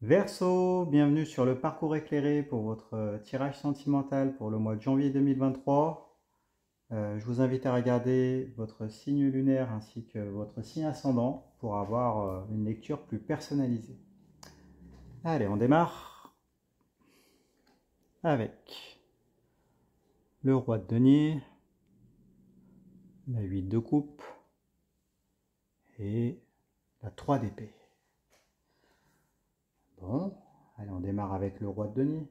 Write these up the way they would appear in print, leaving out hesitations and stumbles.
Verseau, bienvenue sur le parcours éclairé pour votre tirage sentimental pour le mois de janvier 2023. Je vous invite à regarder votre signe lunaire ainsi que votre signe ascendant pour avoir une lecture plus personnalisée. Allez, on démarre avec le roi de denier, la 8 de coupe et la 3 d'épée. Bon, allez, on démarre avec le roi de denier.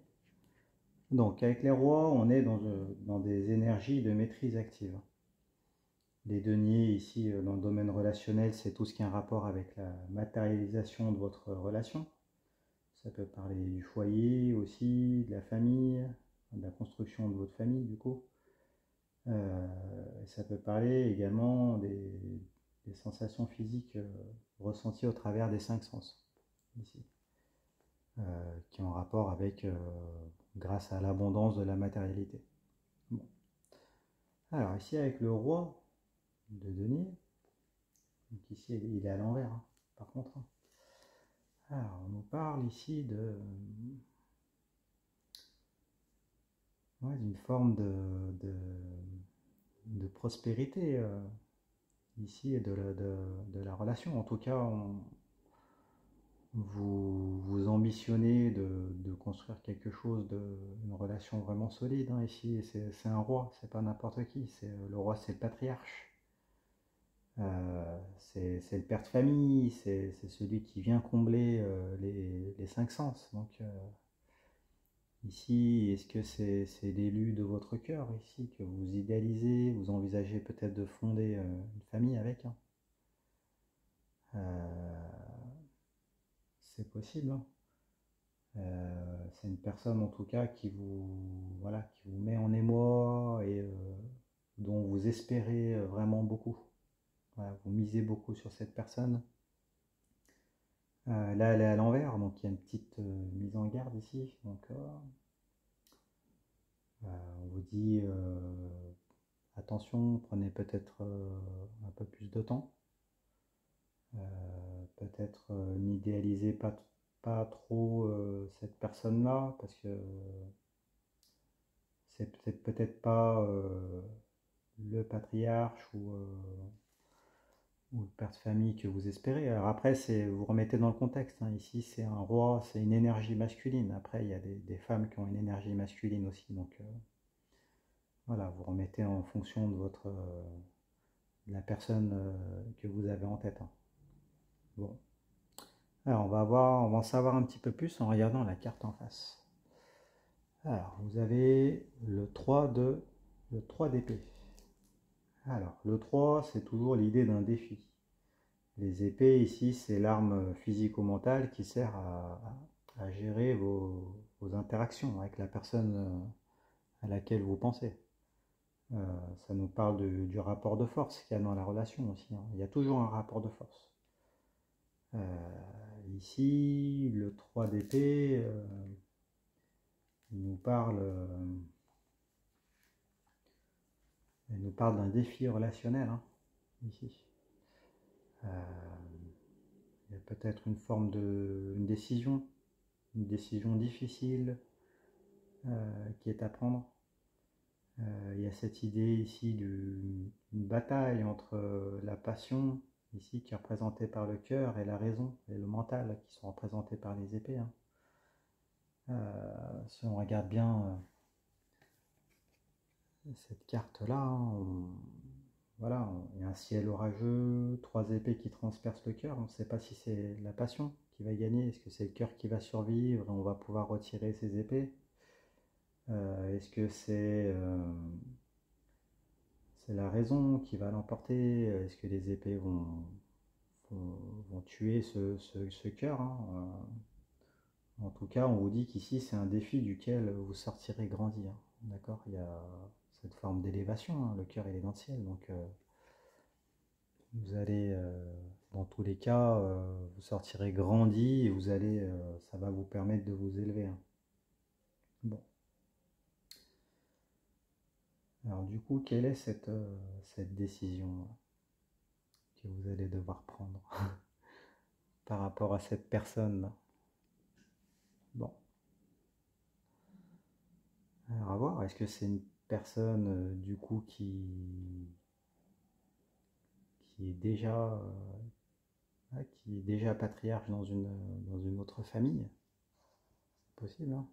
Donc, avec les rois, on est dans des énergies de maîtrise active. Les deniers, ici, dans le domaine relationnel, c'est tout ce qui a un rapport avec la matérialisation de votre relation. Ça peut parler du foyer aussi, de la famille, de la construction de votre famille, du coup. Ça peut parler également des sensations physiques ressenties au travers des cinq sens, ici, qui ont un rapport avec, grâce à l'abondance de la matérialité. Bon. Alors, ici, avec le roi de denier, donc ici, il est à l'envers, hein, par contre. Alors, on nous parle ici ouais, d'une forme de prospérité, ici, et de la relation. En tout cas, vous ambitionnez de construire quelque chose, une relation vraiment solide, hein, ici. C'est un roi, c'est pas n'importe qui. Le roi, c'est le patriarche. C'est le père de famille, c'est celui qui vient combler les cinq sens. Donc, ici, est-ce que c'est l'élu de votre cœur ici que vous idéalisez, vous envisagez peut-être de fonder une famille avec, hein. C'est possible, hein. C'est une personne en tout cas voilà, qui vous met en émoi et dont vous espérez vraiment beaucoup. Voilà, vous misez beaucoup sur cette personne. Là, elle est à l'envers, donc il y a une petite mise en garde ici. Donc, on vous dit attention, prenez peut-être un peu plus de temps. Peut-être n'idéalisez pas trop cette personne-là, parce que c'est peut-être pas le patriarche ou le père de famille que vous espérez. Alors après, vous remettez dans le contexte, hein. Ici, c'est un roi, c'est une énergie masculine. Après, il y a des femmes qui ont une énergie masculine aussi. Donc voilà, vous remettez en fonction de la personne que vous avez en tête, hein. Bon. Alors, on va en savoir un petit peu plus en regardant la carte en face. Alors, vous avez le 3 d'épée. Alors, le 3, c'est toujours l'idée d'un défi. Les épées, ici, c'est l'arme physico-mentale qui sert à gérer vos interactions avec la personne à laquelle vous pensez. Ça nous parle du rapport de force qu'il y a dans la relation aussi, hein. Il y a toujours un rapport de force. Ici, le 3 d'épée, il nous parle d'un défi relationnel, hein, ici. Euh, il y a peut-être une décision difficile qui est à prendre. Il y a cette idée ici d'une bataille entre la passion, ici qui est représentée par le cœur, et la raison et le mental qui sont représentés par les épées, hein. Si on regarde bien cette carte-là, hein, voilà, il y a un ciel orageux, trois épées qui transpercent le cœur. On ne sait pas si c'est la passion qui va gagner, est-ce que c'est le cœur qui va survivre et on va pouvoir retirer ses épées. Est-ce que c'est la raison qui va l'emporter? Est-ce que les épées vont tuer ce cœur, hein? En tout cas, on vous dit qu'ici, c'est un défi duquel vous sortirez grandi, hein. D'accord? Il y a cette forme d'élévation, hein. Le cœur, il est dans le ciel. Donc, vous allez, dans tous les cas, vous sortirez grandi et ça va vous permettre de vous élever, hein. Bon. Alors, du coup, quelle est cette décision que vous allez devoir prendre par rapport à cette personne-là? Alors, à voir, est-ce que c'est une personne du coup qui est déjà patriarche dans une autre famille? C'est possible, hein.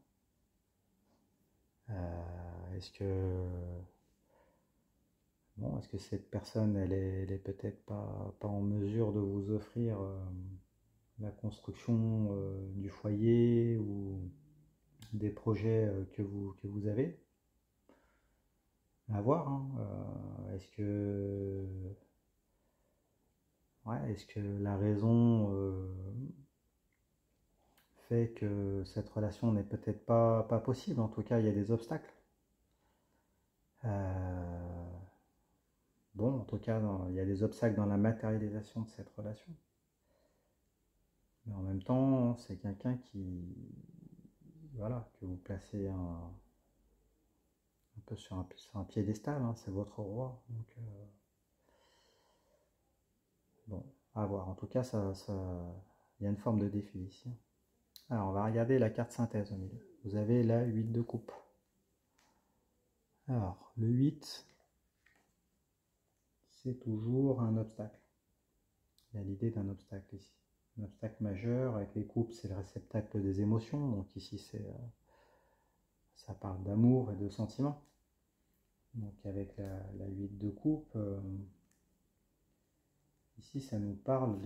Est-ce que bon, est-ce que cette personne, elle est peut-être pas en mesure de vous offrir la construction du foyer ou des projets que vous avez? À voir, hein. Est-ce que la raison fait que cette relation n'est peut-être pas possible? En tout cas, il y a des obstacles. Euh, bon, en tout cas, il y a des obstacles dans la matérialisation de cette relation. Mais en même temps, c'est quelqu'un voilà, que vous placez un peu sur un piédestal, hein, c'est votre roi. Donc, bon, à voir. En tout cas, il y a une forme de défi ici. Alors, on va regarder la carte synthèse au milieu. Vous avez la 8 de coupe. Alors, le 8, c'est toujours un obstacle. Il y a l'idée d'un obstacle ici. Un obstacle majeur. Avec les coupes, c'est le réceptacle des émotions. Donc ici, ça parle d'amour et de sentiments. Donc avec la 8 de coupe, ici, ça nous parle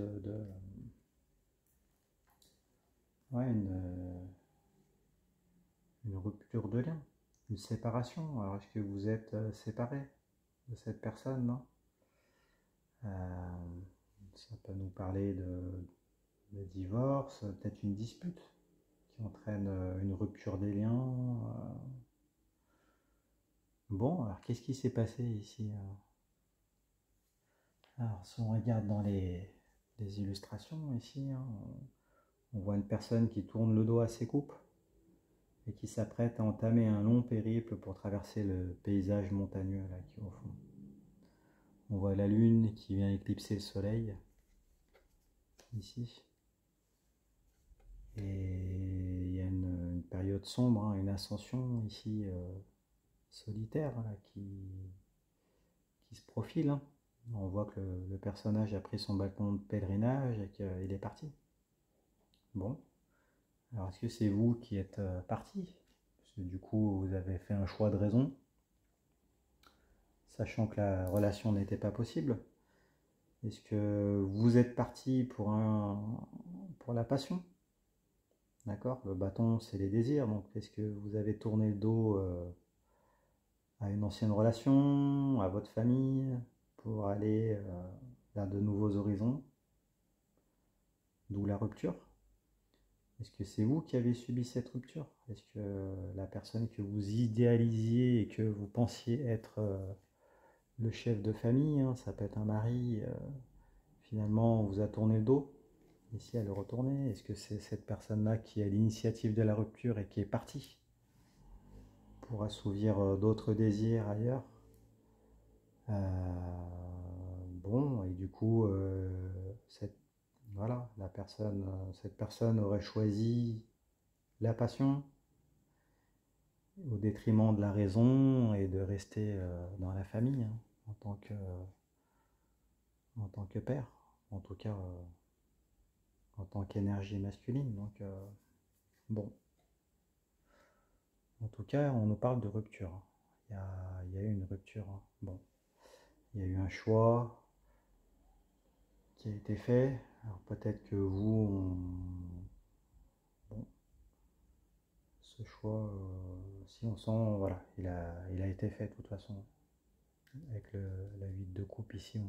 ouais, une rupture de lien, une séparation. Alors, est-ce que vous êtes séparé de cette personne, non? Ça peut nous parler de divorce, peut-être une dispute qui entraîne une rupture des liens. Bon, alors qu'est-ce qui s'est passé ici? Alors, si on regarde dans les illustrations ici, hein, on voit une personne qui tourne le dos à ses coupes et qui s'apprête à entamer un long périple pour traverser le paysage montagneux là qui est au fond. On voit la lune qui vient éclipser le soleil ici. Et il y a une période sombre, hein, une ascension ici solitaire là, qui se profile, hein. On voit que le personnage a pris son bâton de pèlerinage et qu'il est parti. Bon, alors est-ce que c'est vous qui êtes parti? Parce que du coup, vous avez fait un choix de raison, sachant que la relation n'était pas possible. Est-ce que vous êtes parti pour la passion? D'accord? Le bâton, c'est les désirs. Donc, est-ce que vous avez tourné le dos à une ancienne relation, à votre famille, pour aller vers de nouveaux horizons? D'où la rupture. Est-ce que c'est vous qui avez subi cette rupture? Est-ce que la personne que vous idéalisiez et que vous pensiez être le chef de famille, hein, ça peut être un mari, finalement on vous a tourné le dos, ici elle est retournée? Est-ce que c'est cette personne-là qui a l'initiative de la rupture et qui est partie pour assouvir d'autres désirs ailleurs? Bon, et du coup, voilà, cette personne aurait choisi la passion au détriment de la raison et de rester dans la famille, hein, en tant que père, en tout cas en tant qu'énergie masculine. Donc, bon, en tout cas, on nous parle de rupture. Il y a eu une rupture, hein. Bon, il y a eu un choix qui a été fait. Alors peut-être que vous, bon, ce choix, si on sent, voilà, il a été fait de toute façon. Avec la 8 de coupe ici, on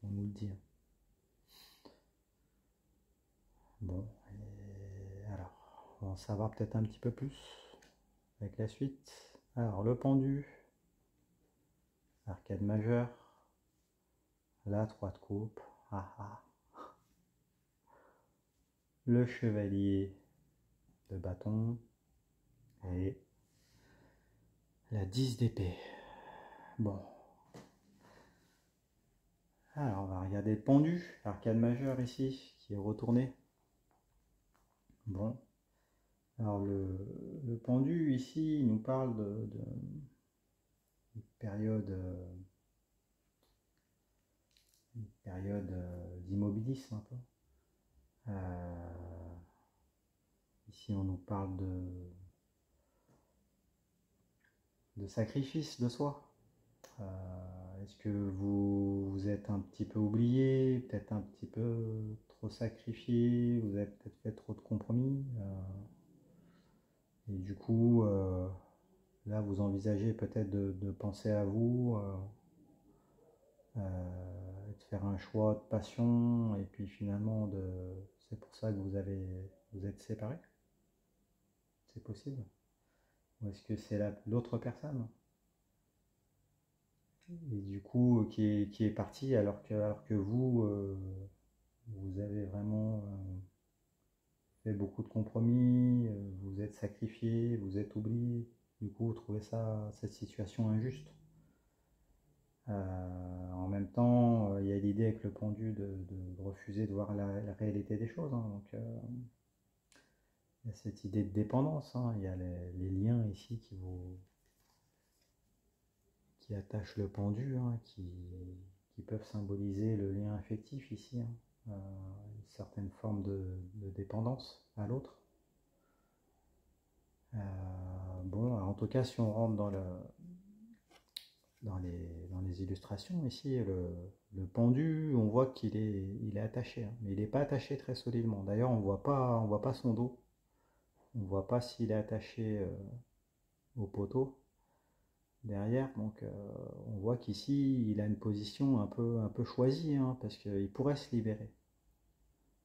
nous le dit, hein. Bon, et alors, on va en savoir peut-être un petit peu plus avec la suite. Alors, le pendu, arcade majeur, la 3 de coupe, ah, ah. Le chevalier de bâton et la 10 d'épée. Bon, alors on va regarder le pendu, arcade majeur ici, qui est retourné. Bon, Alors le pendu ici, il nous parle de période, d'immobilisme un peu. Euh, Ici, on nous parle de sacrifice de soi. Est-ce que vous êtes un petit peu oublié, peut-être un petit peu trop sacrifié, vous avez peut-être fait trop de compromis, et du coup, là, vous envisagez peut-être de penser à vous, et de faire un choix de passion, et puis finalement, c'est pour ça que vous êtes séparés. C'est possible? Ou est-ce que c'est l'autre personne? Et du coup, qui est parti alors que vous, vous avez vraiment fait beaucoup de compromis, vous êtes sacrifié, vous êtes oublié. Du coup, vous trouvez cette situation injuste. En même temps, il y a l'idée avec le pendu de refuser de voir la réalité des choses, hein. Donc, il y a cette idée de dépendance, hein. Il y a les liens ici qui attachent le pendu, hein, qui peuvent symboliser le lien affectif ici, hein. Une certaine forme de dépendance à l'autre. Bon, alors en tout cas, si on rentre dans les illustrations ici, le pendu, on voit il est attaché, hein, mais il n'est pas attaché très solidement. D'ailleurs, on voit pas son dos, on ne voit pas s'il est attaché au poteau derrière. Donc, on voit qu'ici, il a une position un peu choisie, hein, parce qu'il pourrait se libérer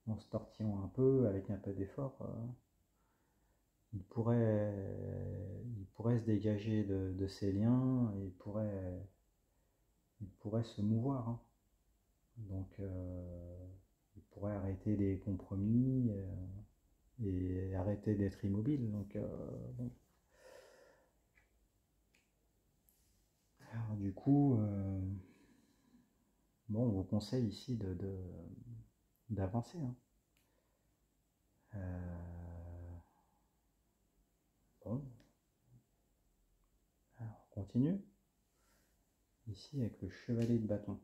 en se tortillant un peu, avec un peu d'effort. Il pourrait se dégager de ses liens, et il pourrait se mouvoir, hein. Donc, il pourrait arrêter les compromis, et arrêter d'être immobile. Donc, bon. Alors, du coup, bon, on vous conseille ici d'avancer, hein. Bon, alors, on continue. Ici, avec le chevalier de bâton.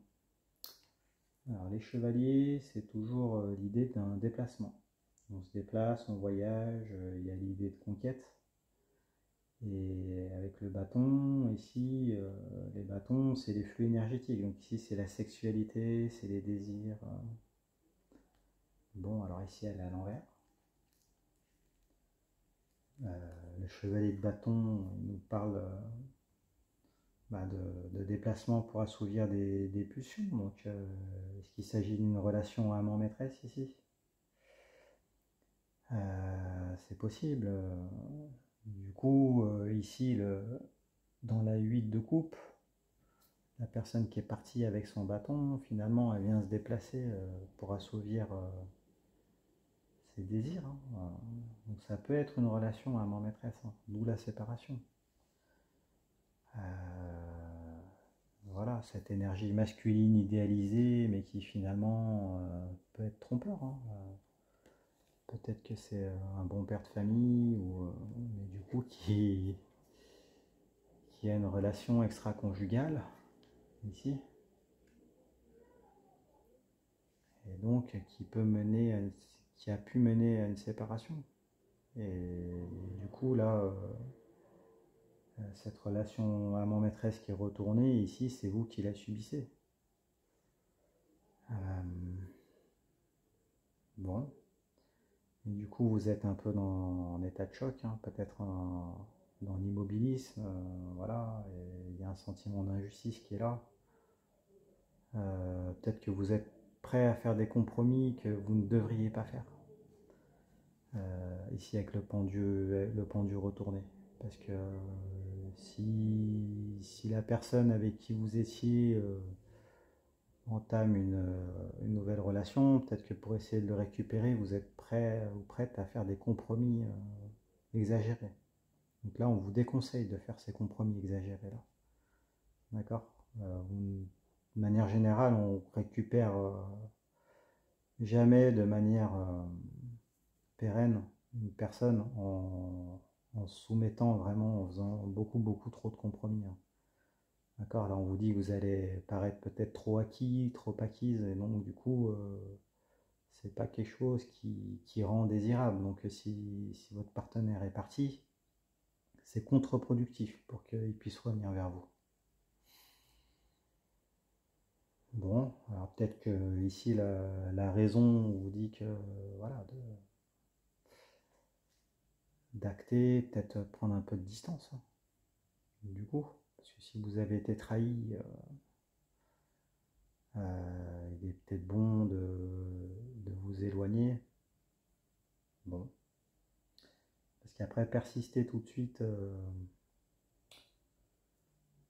Alors, les chevaliers, c'est toujours l'idée d'un déplacement. On se déplace, on voyage, il y a l'idée de conquête. Et avec le bâton, ici, les bâtons, c'est les flux énergétiques. Donc ici, c'est la sexualité, c'est les désirs. Bon, alors ici, elle est à l'envers. Le chevalier de bâton, il nous parle de déplacement pour assouvir des pulsions. Donc, est-ce qu'il s'agit d'une relation amant-maîtresse ici? C'est possible. Du coup, ici, dans la 8 de coupe, la personne qui est partie avec son bâton, finalement, elle vient se déplacer pour assouvir ses désirs, hein. Donc ça peut être une relation amant-maîtresse, hein, d'où la séparation. Voilà, cette énergie masculine idéalisée, mais qui finalement peut être trompeur, hein. Peut-être que c'est un bon père de famille, mais du coup qui a une relation extra-conjugale ici, et donc qui a pu mener à une séparation. Et du coup là, cette relation amant-maîtresse qui est retournée ici, c'est vous qui la subissez. Bon, et du coup vous êtes un peu en état de choc, hein, peut-être dans l'immobilisme, voilà, et il y a un sentiment d'injustice qui est là. Peut-être que vous êtes prêt à faire des compromis que vous ne devriez pas faire. Ici avec le pendu retourné. Parce que si la personne avec qui vous étiez entame une nouvelle relation, peut-être que pour essayer de le récupérer, vous êtes prêt ou prête à faire des compromis exagérés. Donc là, on vous déconseille de faire ces compromis exagérés là. D'accord? De manière générale, on récupère jamais de manière pérenne une personne en se soumettant vraiment, en faisant beaucoup trop de compromis, hein. D'accord, là on vous dit que vous allez paraître peut-être trop acquis, trop acquise, et donc du coup, c'est pas quelque chose qui rend désirable. Donc si votre partenaire est parti, c'est contre-productif pour qu'il puisse revenir vers vous. Bon, alors peut-être que ici la raison vous dit que voilà, d'acter, peut-être prendre un peu de distance, hein, du coup. Parce que si vous avez été trahi, il est peut-être bon de vous éloigner. Bon. Parce qu'après, persister tout de suite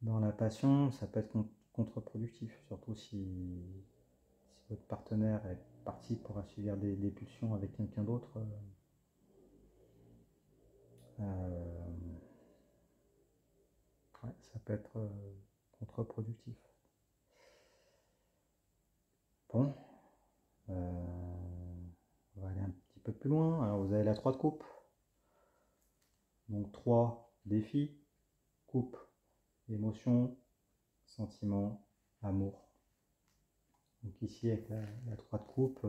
dans la passion, ça peut être contre-productif. Surtout si votre partenaire est parti pour assouvir des pulsions avec quelqu'un d'autre. Euh, ouais, ça peut être contre-productif. Bon, on va aller un petit peu plus loin. Alors vous avez la 3 de coupe. Donc 3 défis, coupe, émotion, sentiment, amour. Donc ici avec la 3 de coupe,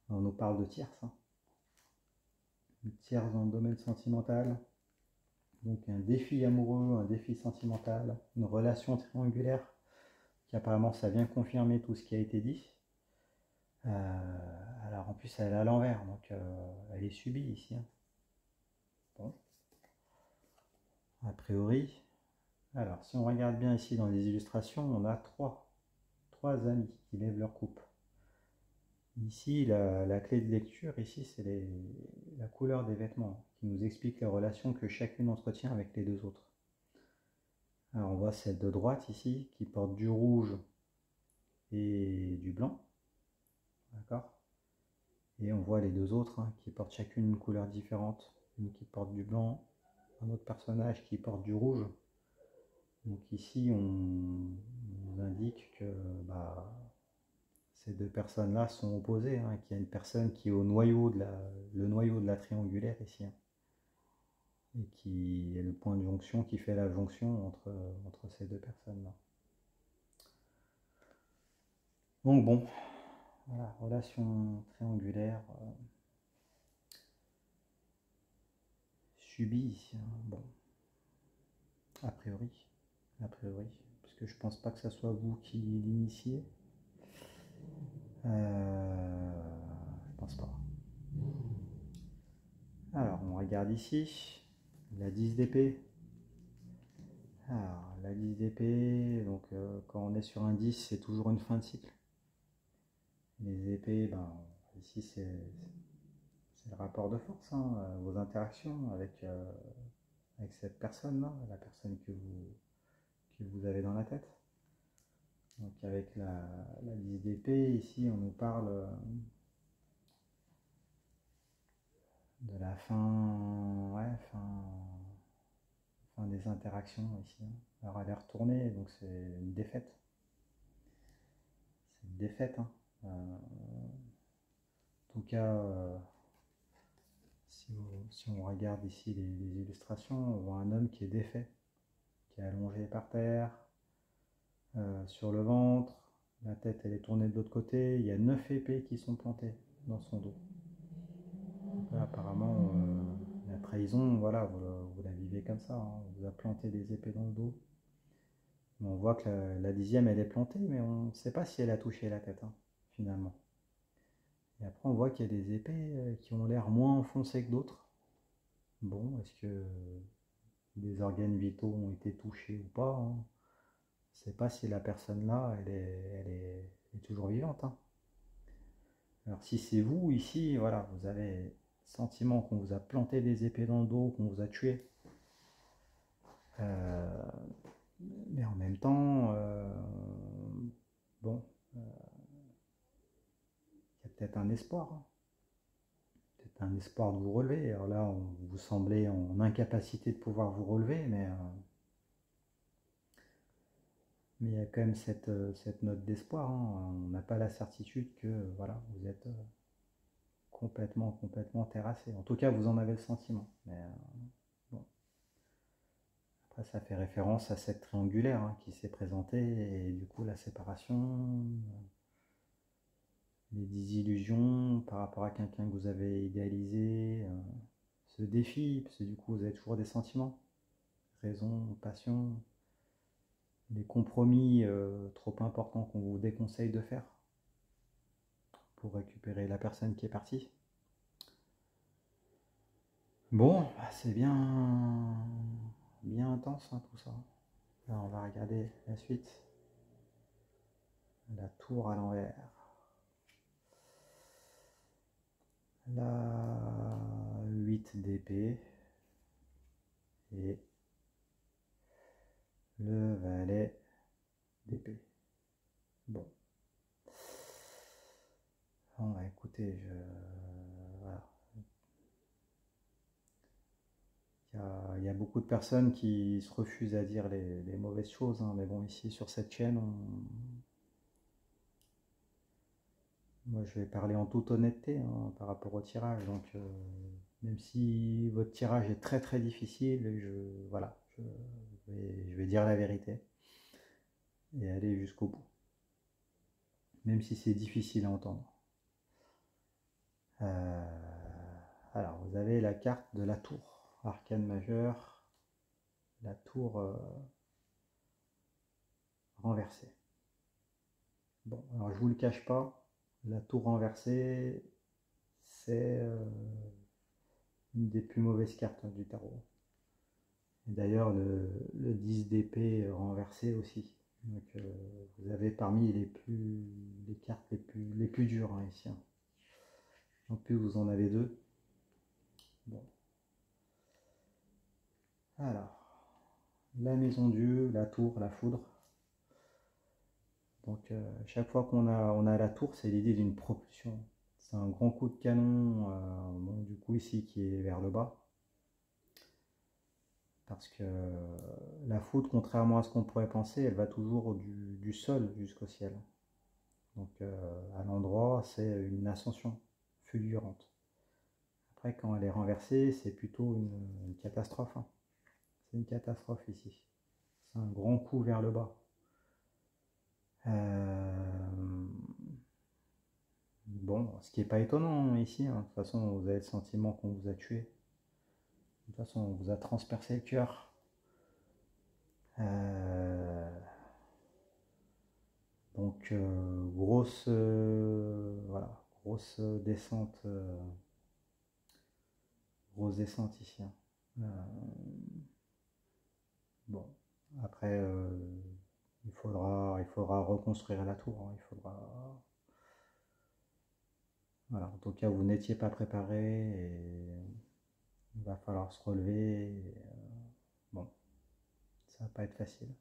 on nous parle de tierce, hein. Une tierce dans le domaine sentimental. Donc un défi amoureux, un défi sentimental, une relation triangulaire qui apparemment ça vient confirmer tout ce qui a été dit. Alors en plus elle est à l'envers, donc elle est subie ici, hein. Bon, a priori. Alors si on regarde bien ici dans les illustrations, on a trois amis qui lèvent leur coupe. Ici, la clé de lecture, ici, c'est la couleur des vêtements qui nous explique les relations que chacune entretient avec les deux autres. Alors, on voit celle de droite ici qui porte du rouge et du blanc. D'accord. Et on voit les deux autres, hein, qui portent chacune une couleur différente. Une qui porte du blanc, un autre personnage qui porte du rouge. Donc ici, on nous indique que bah, ces deux personnes-là sont opposées, hein, qu'il y a une personne qui est au noyau le noyau de la triangulaire ici, hein, et qui est le point de jonction qui fait la jonction entre ces deux personnes-là. Donc bon, voilà, relation triangulaire subie ici, hein. Bon, a priori, parce que je pense pas que ça soit vous qui l'initiez. Je pense pas. Alors, on regarde ici, la 10 d'épée. Alors, la 10 d'épée, donc quand on est sur un 10, c'est toujours une fin de cycle. Les épées, ben, ici c'est le rapport de force, hein, vos interactions avec cette personne-là, la personne que vous avez dans la tête. Donc avec la 10 d'épée, ici on nous parle de la fin, ouais, fin des interactions ici, hein. Alors elle est retournée, donc c'est une défaite. C'est une défaite, hein. En tout cas, si on regarde ici les illustrations, on voit un homme qui est défait, qui est allongé par terre, sur le ventre, la tête elle est tournée de l'autre côté, il y a 9 épées qui sont plantées dans son dos. Donc là, apparemment, la trahison, voilà, vous la vivez comme ça, hein. On vous a planté des épées dans le dos. Mais on voit que la 10e elle est plantée, mais on ne sait pas si elle a touché la tête, hein, finalement. Et après on voit qu'il y a des épées qui ont l'air moins enfoncées que d'autres. Bon, est-ce que des organes vitaux ont été touchés ou pas, hein? Je ne sais pas si la personne là, elle est toujours vivante, hein. Alors si c'est vous ici, voilà, vous avez le sentiment qu'on vous a planté des épées dans le dos, qu'on vous a tué. Euh, mais en même temps, bon, il y a peut-être un espoir, hein. Peut-être un espoir de vous relever. Alors là, vous semblez en incapacité de pouvoir vous relever, mais il y a quand même cette note d'espoir, hein. On n'a pas la certitude que voilà, vous êtes complètement terrassé. En tout cas, vous en avez le sentiment. Mais bon. Après, ça fait référence à cette triangulaire hein, qui s'est présentée et du coup la séparation, les désillusions par rapport à quelqu'un que vous avez idéalisé, ce défi, parce que du coup vous avez toujours des sentiments, raison, passion, des compromis trop importants qu'on vous déconseille de faire pour récupérer la personne qui est partie. Bon, bah, c'est bien intense hein, tout ça. Là, on va regarder la suite. La tour à l'envers. La 8 d'épée et le valet d'épée. Bon. Bon, bah, écoutez, voilà. Il y a beaucoup de personnes qui se refusent à dire les mauvaises choses, hein, mais bon, ici sur cette chaîne, moi je vais parler en toute honnêteté hein, par rapport au tirage. Donc, même si votre tirage est très difficile, voilà, je vais dire la vérité et aller jusqu'au bout, même si c'est difficile à entendre. Alors, vous avez la carte de la tour, arcane majeure, la tour renversée. Bon, alors je vous le cache pas, la tour renversée, c'est une des plus mauvaises cartes hein, du tarot. Et d'ailleurs, le 10 d'épée renversé aussi. Donc, vous avez parmi les cartes les plus dures hein, ici. Hein. En plus, vous en avez deux. Bon. Alors, la maison Dieu, la tour, la foudre. Donc, chaque fois on a la tour, c'est l'idée d'une propulsion. C'est un grand coup de canon, bon, du coup ici qui est vers le bas. Parce que la foudre, contrairement à ce qu'on pourrait penser, elle va toujours du sol jusqu'au ciel. Donc à l'endroit, c'est une ascension fulgurante. Après, quand elle est renversée, c'est plutôt une catastrophe. Hein. C'est une catastrophe ici. C'est un grand coup vers le bas. Bon, ce qui n'est pas étonnant ici. Hein. De toute façon, vous avez le sentiment qu'on vous a tué. De toute façon, on vous a transpercé le cœur. Donc, voilà, grosse descente ici. Hein. Bon, après, il faudra reconstruire la tour. Hein. Voilà, en tout cas, vous n'étiez pas préparé et il va falloir se relever. Bon, ça va pas être facile.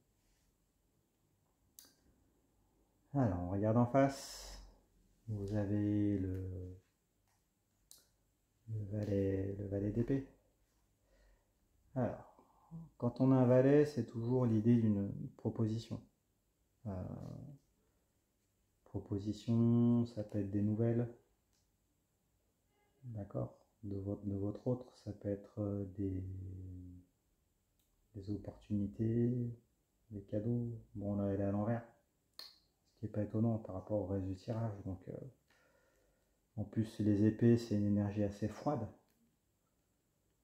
Alors, on regarde en face. Vous avez le valet d'épée. Alors, quand on a un valet, c'est toujours l'idée d'une proposition. Proposition, ça peut être des nouvelles, d'accord, de votre autre, ça peut être des opportunités, des cadeaux. Bon, là, elle est à l'envers, ce qui n'est pas étonnant par rapport au reste du tirage. Donc, en plus, les épées, c'est une énergie assez froide.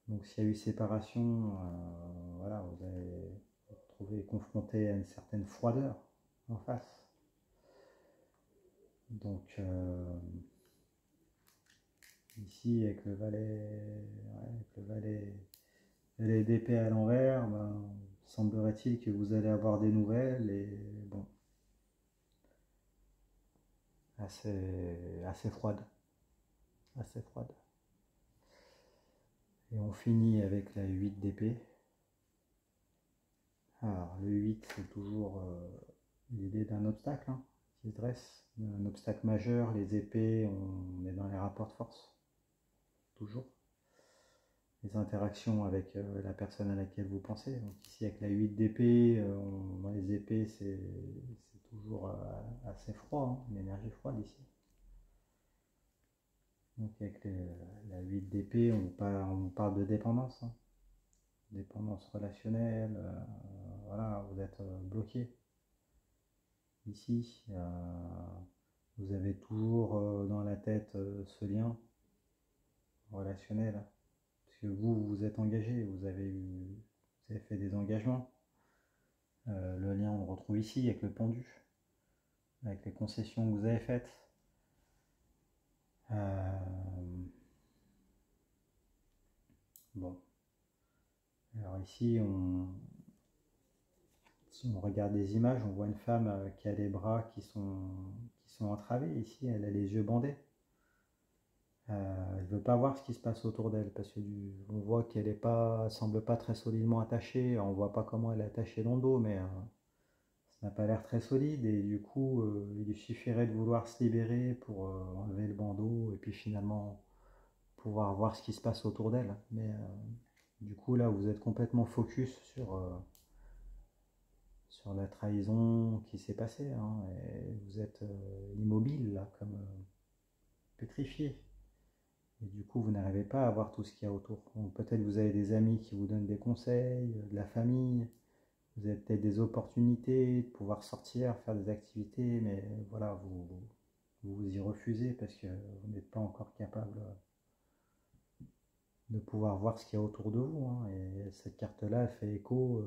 Donc, s'il y a eu séparation, voilà, vous allez vous retrouver confronté à une certaine froideur en face. Donc, ici, avec le valet d'épée à l'envers, ben, semblerait-il que vous allez avoir des nouvelles et bon, assez froide, assez froide. Et on finit avec la 8 d'épée. Alors, le 8, c'est toujours l'idée d'un obstacle hein, qui se dresse, un obstacle majeur. Les épées, on est dans les rapports de force, toujours. Les interactions avec la personne à laquelle vous pensez. Donc ici avec la 8 d'épée, dans les épées c'est toujours assez froid, hein, une énergie froide ici. Donc avec la 8 d'épée, on parle de dépendance, hein. Dépendance relationnelle, voilà, vous êtes bloqué. Ici, vous avez toujours dans la tête ce lien relationnel, parce que vous êtes engagé, vous avez fait des engagements. Le lien, on le retrouve ici avec le pendu, avec les concessions que vous avez faites. Bon, alors ici, si on regarde des images, on voit une femme qui a les bras qui sont entravés. Ici, elle a les yeux bandés. Elle ne veut pas voir ce qui se passe autour d'elle parce que on voit qu'elle semble pas très solidement attachée. On voit pas comment elle est attachée dans le dos, mais ça n'a pas l'air très solide. Et du coup, il lui suffirait de vouloir se libérer pour enlever le bandeau et puis finalement pouvoir voir ce qui se passe autour d'elle. Mais du coup, là, vous êtes complètement focus sur la trahison qui s'est passée, hein, et vous êtes immobile, là, comme pétrifié. Et du coup, vous n'arrivez pas à voir tout ce qu'il y a autour. Donc peut-être vous avez des amis qui vous donnent des conseils, de la famille, vous avez peut-être des opportunités de pouvoir sortir, faire des activités, mais voilà, vous y refusez parce que vous n'êtes pas encore capable de pouvoir voir ce qu'il y a autour de vous, hein. Et cette carte-là, elle fait écho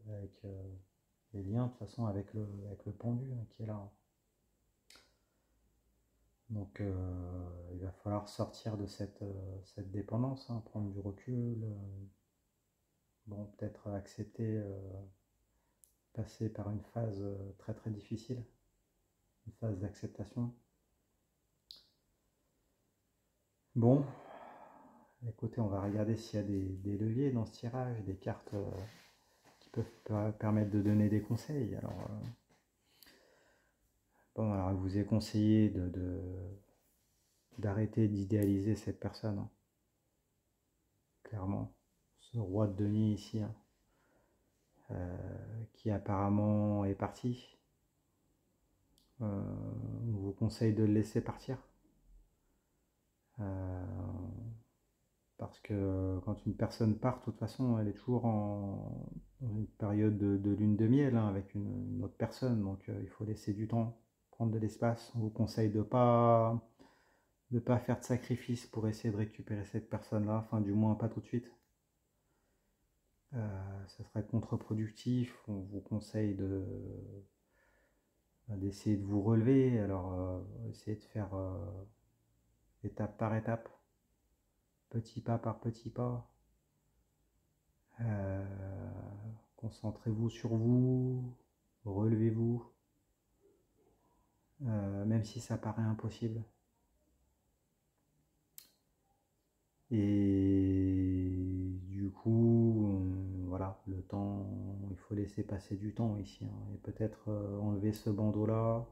avec les liens, de toute façon, avec le pendu, hein, qui est là. Donc il va falloir sortir de cette dépendance, hein, prendre du recul, bon, peut-être accepter, passer par une phase très très difficile, une phase d'acceptation. Bon, écoutez, on va regarder s'il y a des leviers dans ce tirage, des cartes qui peuvent permettre de donner des conseils. Alors, bon, alors il vous est conseillé d'arrêter d'idéaliser cette personne, hein, clairement. Ce roi de denier ici, hein, qui apparemment est parti. On vous conseille de le laisser partir. Parce que quand une personne part, de toute façon, elle est toujours dans une période de lune de miel, hein, avec une autre personne. Donc il faut laisser du temps, prendre de l'espace. On vous conseille de pas faire de sacrifice pour essayer de récupérer cette personne-là. Enfin, du moins, pas tout de suite. Ça serait contre-productif. On vous conseille d'essayer de vous relever. Alors, essayez de faire étape par étape, petit pas par petit pas. Concentrez-vous sur vous, relevez-vous, même si ça paraît impossible. Et du coup, voilà, le temps, il faut laisser passer du temps ici, hein, et peut-être enlever ce bandeau-là,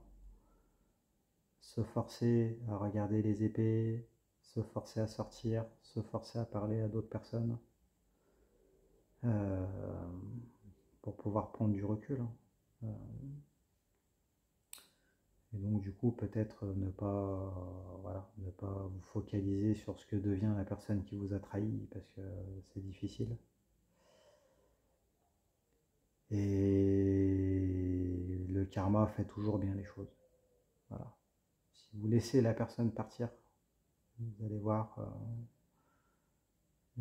se forcer à regarder les épées, se forcer à sortir, se forcer à parler à d'autres personnes, euh, pour pouvoir prendre du recul, hein. Et donc du coup peut-être ne pas vous focaliser sur ce que devient la personne qui vous a trahi parce que c'est difficile. Et le karma fait toujours bien les choses. Voilà. Si vous laissez la personne partir, vous allez voir,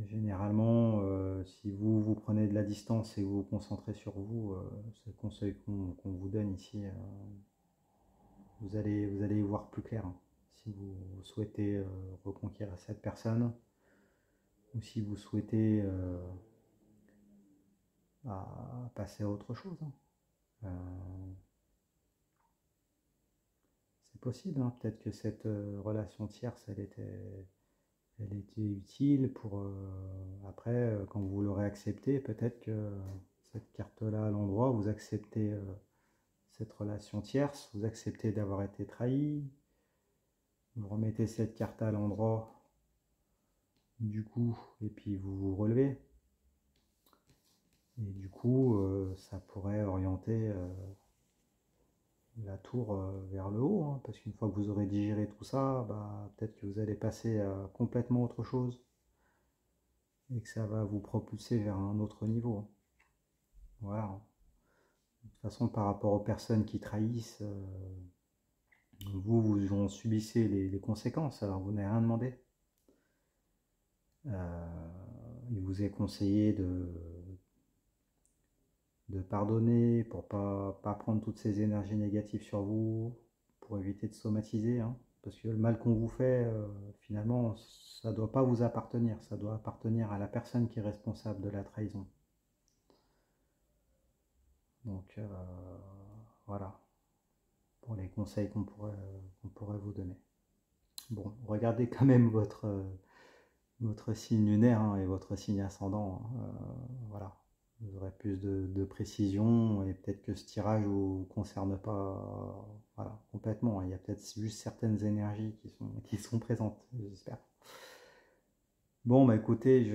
généralement, si vous prenez de la distance et vous vous concentrez sur vous, c'est le conseil qu'on vous donne ici, vous allez y voir plus clair, hein. Si vous souhaitez reconquérir cette personne, ou si vous souhaitez passer à autre chose, hein. C'est possible, hein. Peut-être que cette relation tierce, elle était utile pour après, quand vous l'aurez acceptée, peut-être que cette carte-là à l'endroit, vous acceptez cette relation tierce, vous acceptez d'avoir été trahi, vous remettez cette carte à l'endroit du coup, et puis vous vous relevez. Et du coup, ça pourrait orienter la tour vers le haut, hein, parce qu'une fois que vous aurez digéré tout ça, bah, peut-être que vous allez passer à complètement autre chose et que ça va vous propulser vers un autre niveau. Voilà. De toute façon, par rapport aux personnes qui trahissent, vous en subissez les conséquences, alors vous n'avez rien demandé. Il vous est conseillé de pardonner pour pas prendre toutes ces énergies négatives sur vous, pour éviter de somatiser, hein. Parce que le mal qu'on vous fait, finalement, ça ne doit pas vous appartenir, ça doit appartenir à la personne qui est responsable de la trahison. Donc voilà, pour les conseils qu'on pourrait vous donner. Bon, regardez quand même votre signe lunaire, hein, et votre signe ascendant, hein. Voilà, vous aurez plus de précision et peut-être que ce tirage ne vous concerne pas, voilà, complètement. Il y a peut-être juste certaines énergies qui sont présentes, j'espère. Bon, bah écoutez,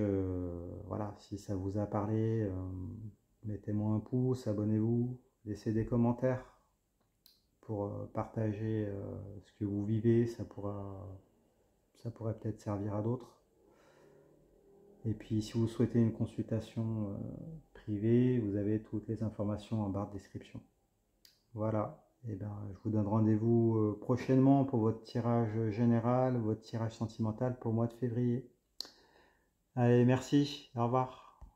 voilà, si ça vous a parlé, mettez-moi un pouce, abonnez-vous, laissez des commentaires pour partager ce que vous vivez, ça pourrait peut-être servir à d'autres. Et puis si vous souhaitez une consultation privée, vous avez toutes les informations en barre de description. Voilà, et ben, je vous donne rendez-vous prochainement pour votre tirage général, votre tirage sentimental pour le mois de février. Allez, merci, au revoir.